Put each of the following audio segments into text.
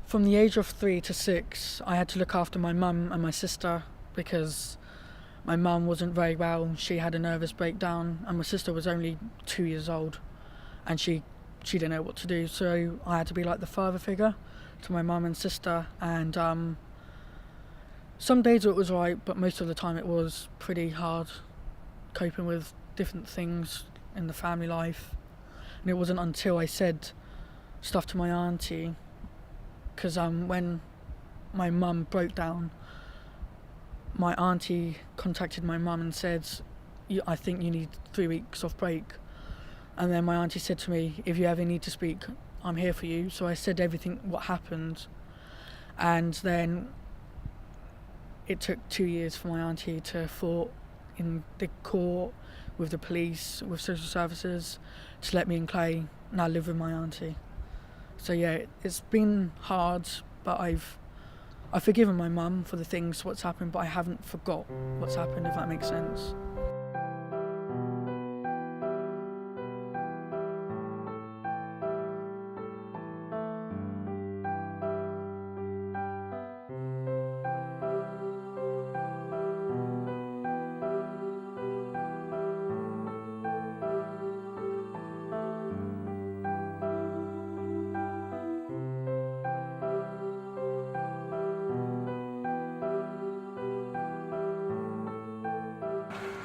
From the age of 3 to 6, I had to look after my mum and my sister because my mum wasn't very well. She had a nervous breakdown, and my sister was only 2 years old, and she didn't know what to do. So I had to be like the father figure to my mum and sister. And some days it was right, but most of the time it was pretty hard coping with different things in the family life. And it wasn't until I said stuff to my auntie, because when my mum broke down, my auntie contacted my mum and said, I think you need 3 weeks off break. And then my auntie said to me, if you ever need to speak, I'm here for you. So I said everything what happened, and then it took 2 years for my auntie to fought in the court with the police, with social services, to let me and Clay now live with my auntie. So yeah, it's been hard, but I've forgiven my mum for the things what's happened, but I haven't forgot what's happened, if that makes sense.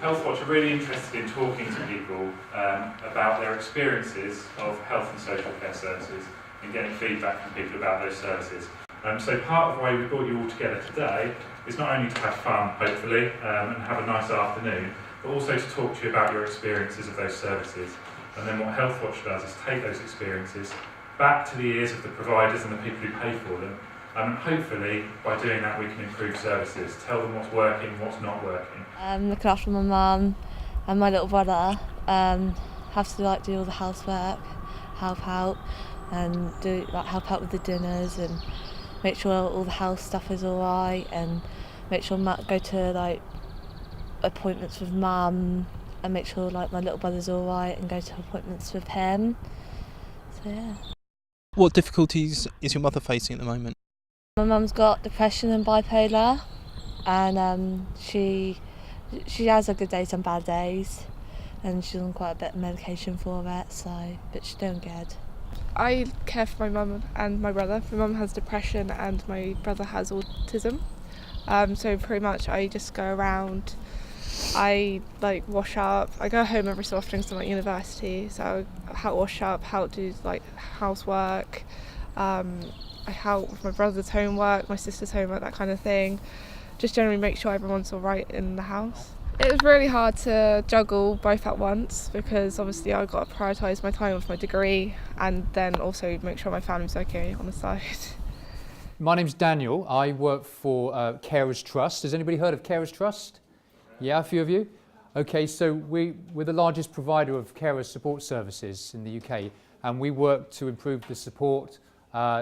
Healthwatch are really interested in talking to people about their experiences of health and social care services and getting feedback from people about those services. So part of why we brought you all together today is not only to have fun, hopefully, and have a nice afternoon, but also to talk to you about your experiences of those services. And then what Healthwatch does is take those experiences back to the ears of the providers and the people who pay for them. And hopefully, by doing that, we can improve services, tell them what's working, what's not working. Looking after my mum and my little brother, have to do all the housework, help out, and help out with the dinners and make sure all the house stuff is all right, and make sure go to appointments with mum, and make sure my little brother's all right, and go to appointments with him. So yeah. What difficulties is your mother facing at the moment? My mum's got depression and bipolar, and she has her good days and bad days, and she's on quite a bit of medication for it, but she's doing good. I care for my mum and my brother. My mum has depression and my brother has autism. So pretty much I just go around, I wash up. I go home every so often because I'm at university, so I help wash up, help do housework. I help with my brother's homework, my sister's homework, that kind of thing. Just generally make sure everyone's all right in the house. It was really hard to juggle both at once because obviously I've got to prioritise my time with my degree and then also make sure my family's okay on the side. My name's Danielle. I work for Carers Trust. Has anybody heard of Carers Trust? Yeah, a few of you? Okay, so we're the largest provider of carer support services in the UK, and we work to improve the support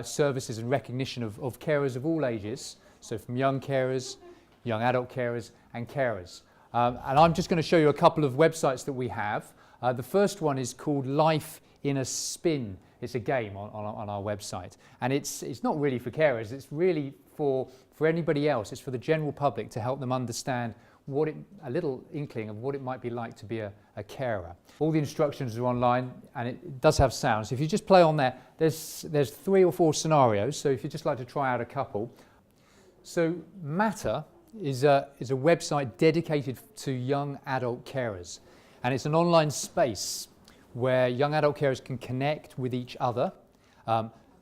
services and recognition of carers of all ages, so from young carers, young adult carers and carers. And I'm just going to show you a couple of websites that we have. The first one is called Life in a Spin. It's a game on our website, and it's not really for carers, it's really for anybody else. It's for the general public to help them understand a little inkling of what it might be like to be a carer. All the instructions are online, and it does have sound. So if you just play on there, there's 3 or 4 scenarios. So if you'd just like to try out a couple. So Matter is a website dedicated to young adult carers, and it's an online space where young adult carers can connect with each other,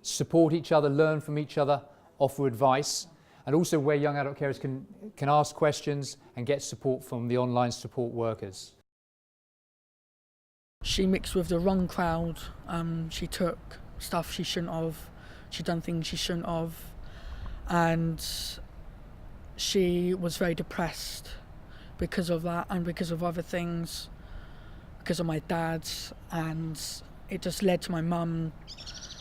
support each other, learn from each other, offer advice, and also where young adult carers can ask questions and get support from the online support workers. She mixed with the wrong crowd. She took stuff she shouldn't have. She'd done things she shouldn't have. And she was very depressed because of that and because of other things, because of my dad. And it just led to my mum.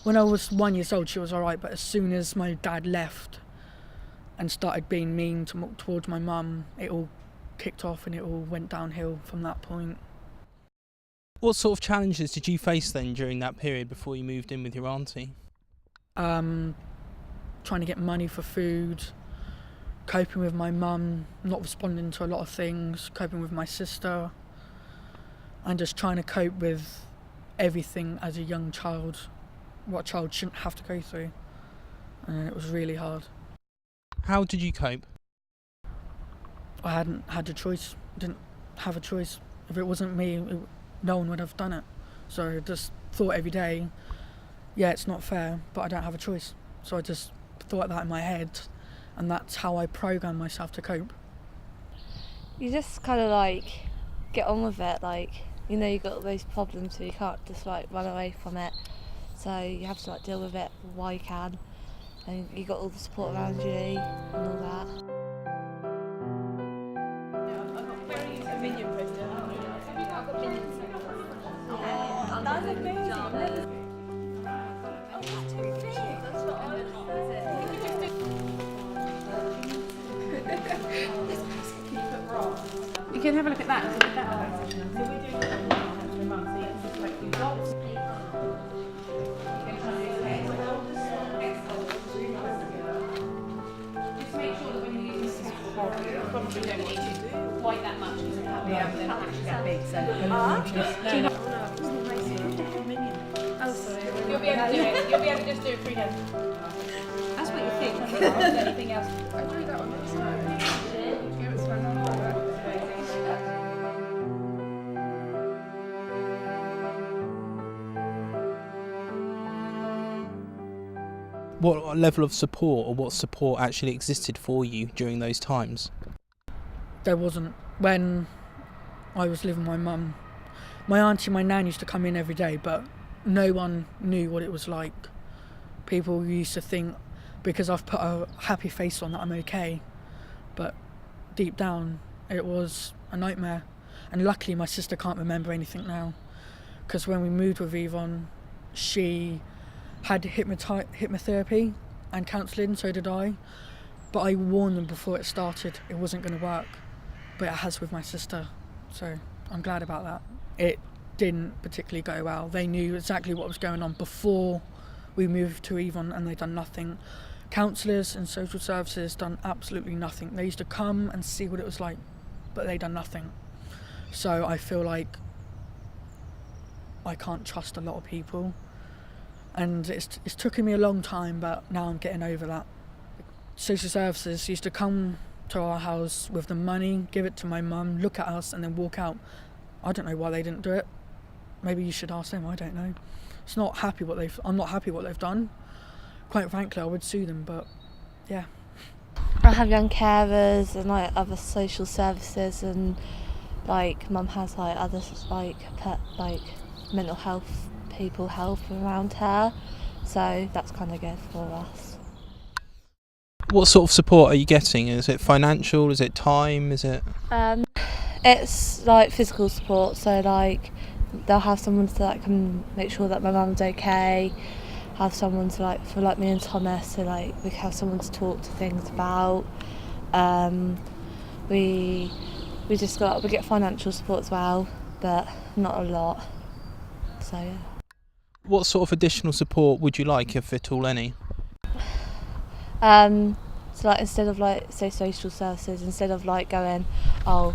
When I was 1 year old, she was all right, but as soon as my dad left and started being mean towards my mum, it all kicked off and it all went downhill from that point. What sort of challenges did you face then during that period before you moved in with your auntie? trying to get money for food, coping with my mum, not responding to a lot of things, coping with my sister, and just trying to cope with everything as a young child, what a child shouldn't have to go through. And it was really hard. How did you cope? I hadn't had a choice, didn't have a choice. If it wasn't me, no one would have done it. So I just thought every day, yeah, it's not fair, but I don't have a choice. So I just thought that in my head, and that's how I programmed myself to cope. You just kind of like get on with it, like, you know, you've got all those problems, so you can't just like run away from it. So you have to like deal with it while you can, and you got all the support around you and all that. You can have a look at that. Just make sure that when you use this, you probably don't need to quite that much because it'll actually get big. Oh, sorry. You'll be able to do it. You'll be able to just do it freehand. That's what you think. Anything else? I do that one. What level of support, or what support actually existed for you during those times? There wasn't. When I was living with my mum, my auntie and my nan used to come in every day, but no one knew what it was like. People used to think because I've put a happy face on that I'm okay, but deep down it was a nightmare. And luckily my sister can't remember anything now, because when we moved with Yvonne, she had hypnotherapy and counselling, so did I. But I warned them before it started it wasn't going to work, but it has with my sister, so I'm glad about that. It didn't particularly go well. They knew exactly what was going on before we moved to Yvonne, and they'd done nothing. Counsellors and social services done absolutely nothing. They used to come and see what it was like, but they'd done nothing. So I feel like I can't trust a lot of people. And it's taken me a long time, but now I'm getting over that. Social services used to come to our house with the money, give it to my mum, look at us and then walk out. I don't know why they didn't do it. Maybe you should ask them, I don't know. I'm not happy what they've done. Quite frankly, I would sue them, but yeah. I have young carers and like other social services, and like mum has like other like mental health people help around her, so that's kind of good for us. What sort of support are you getting? Is it financial? Is it time? Is it? It's like physical support, so like they'll have someone to like come make sure that my mum's okay, have someone to like, for like me and Thomas, so like we have someone to talk to things about. We get financial support as well, but not a lot, so yeah. What sort of additional support would you like, if at all any? So like instead of like say social services, instead of like going, oh,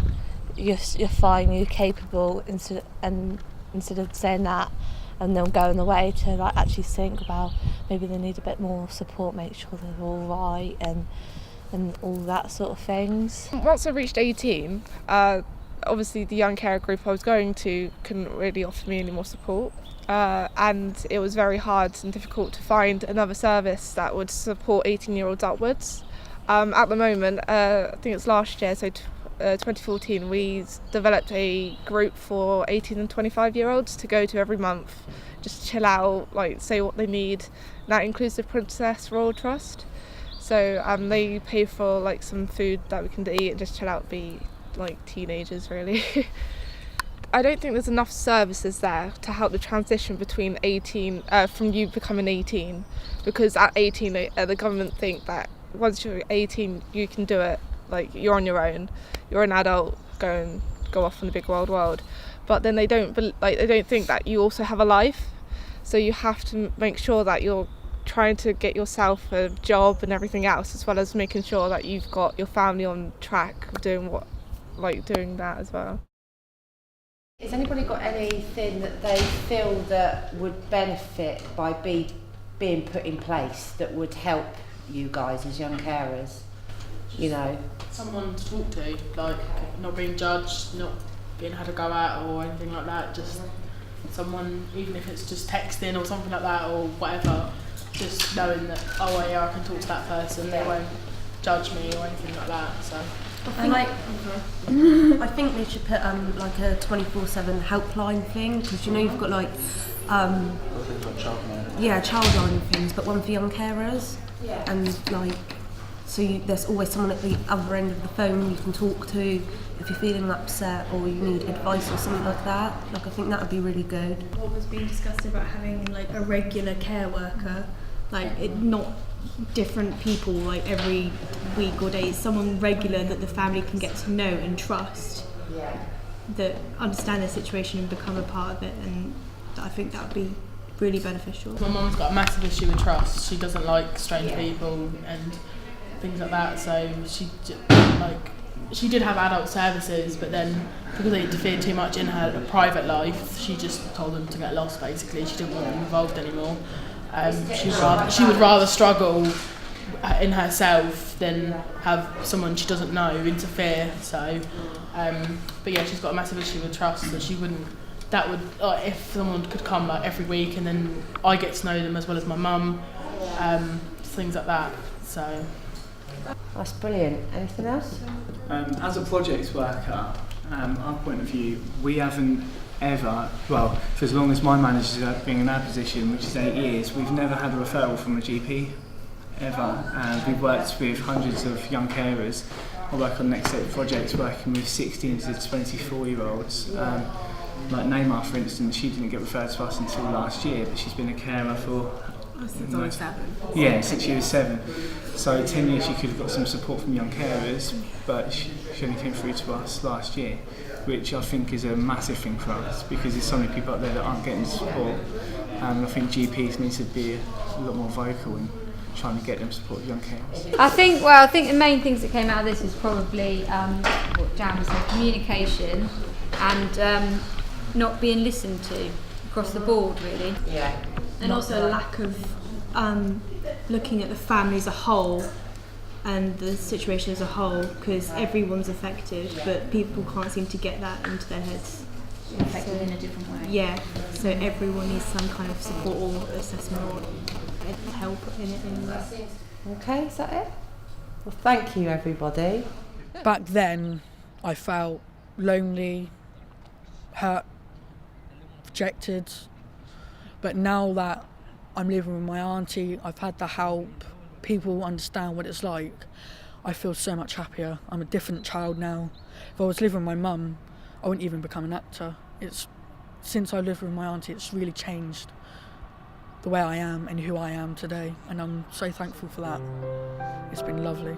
you're fine, you're capable, instead of saying that and then going away to like actually think about maybe they need a bit more support, make sure they're all right and all that sort of things. Once I reached 18, obviously the young carer group I was going to couldn't really offer me any more support. And it was very hard and difficult to find another service that would support 18-year-olds upwards. At the moment, I think it's last year, so 2014, we developed a group for 18 and 25-year-olds to go to every month, just chill out, like say what they need. That includes the Princess Royal Trust. So they pay for like some food that we can eat and just chill out, be like teenagers really. I don't think there's enough services there to help the transition between 18, from you becoming 18, because at 18 the government think that once you're 18 you can do it, like you're on your own, you're an adult, go off in the big wild world. But then they don't think that you also have a life, so you have to make sure that you're trying to get yourself a job and everything else, as well as making sure that you've got your family on track doing that as well. Has anybody got anything that they feel that would benefit by being put in place that would help you guys as young carers? You know, someone to talk to, like not being judged, not being had to go out or anything like that. Just someone, even if it's just texting or something like that or whatever, just knowing that, oh yeah, I can talk to that person, they won't judge me or anything like that. So. I think they should put like a 24/7 helpline thing, because you know you've got like childline things, but one for young carers, and like there's always someone at the other end of the phone you can talk to if you're feeling upset or you need advice or something like that. Like I think that would be really good. What was being discussed about having like a regular care worker, like it not different people like every week or day, someone regular that the family can get to know and trust, that understand their situation and become a part of it, and I think that would be really beneficial. My mum's got a massive issue with trust. She doesn't like strange people and things like that, so she did have adult services, but then because they interfered too much in her private life, she just told them to get lost basically. She didn't want them involved anymore. She would rather struggle in herself than have someone she doesn't know interfere. So, but yeah, she's got a massive issue with trust. So she wouldn't. That would if someone could come like every week, and then I get to know them as well as my mum, things like that. So that's brilliant. Anything else? As a projects worker, our point of view, we haven't ever, well, for as long as my manager's been in our position, which is 8 years, we've never had a referral from a GP, ever. We've worked with hundreds of young carers. I work on Next Step projects working with 16 to 24-year-olds. Like Neymar, for instance, she didn't get referred to us until last year, but she's been a carer for... Since I was 7. Yeah, since she was 7. So 10 years she could have got some support from young carers, but she only came through to us last year, which I think is a massive thing for us, because there's so many people out there that aren't getting support, and I think GPs need to be a lot more vocal in trying to get them support young carers. I think the main things that came out of this is probably what Jan was saying, communication and not being listened to across the board, really. Yeah. And also a lack of looking at the family as a whole and the situation as a whole, because everyone's affected, but people can't seem to get that into their heads. Affected in a different way. Yeah, so everyone needs some kind of support or assessment or help in it anyway. Okay, is that it? Well, thank you everybody. Back then, I felt lonely, hurt, rejected. But now that I'm living with my auntie, I've had the help, people understand what it's like, I feel so much happier. I'm a different child now. If I was living with my mum, I wouldn't even become an actor. Since I lived with my auntie, it's really changed the way I am and who I am today, and I'm so thankful for that. It's been lovely.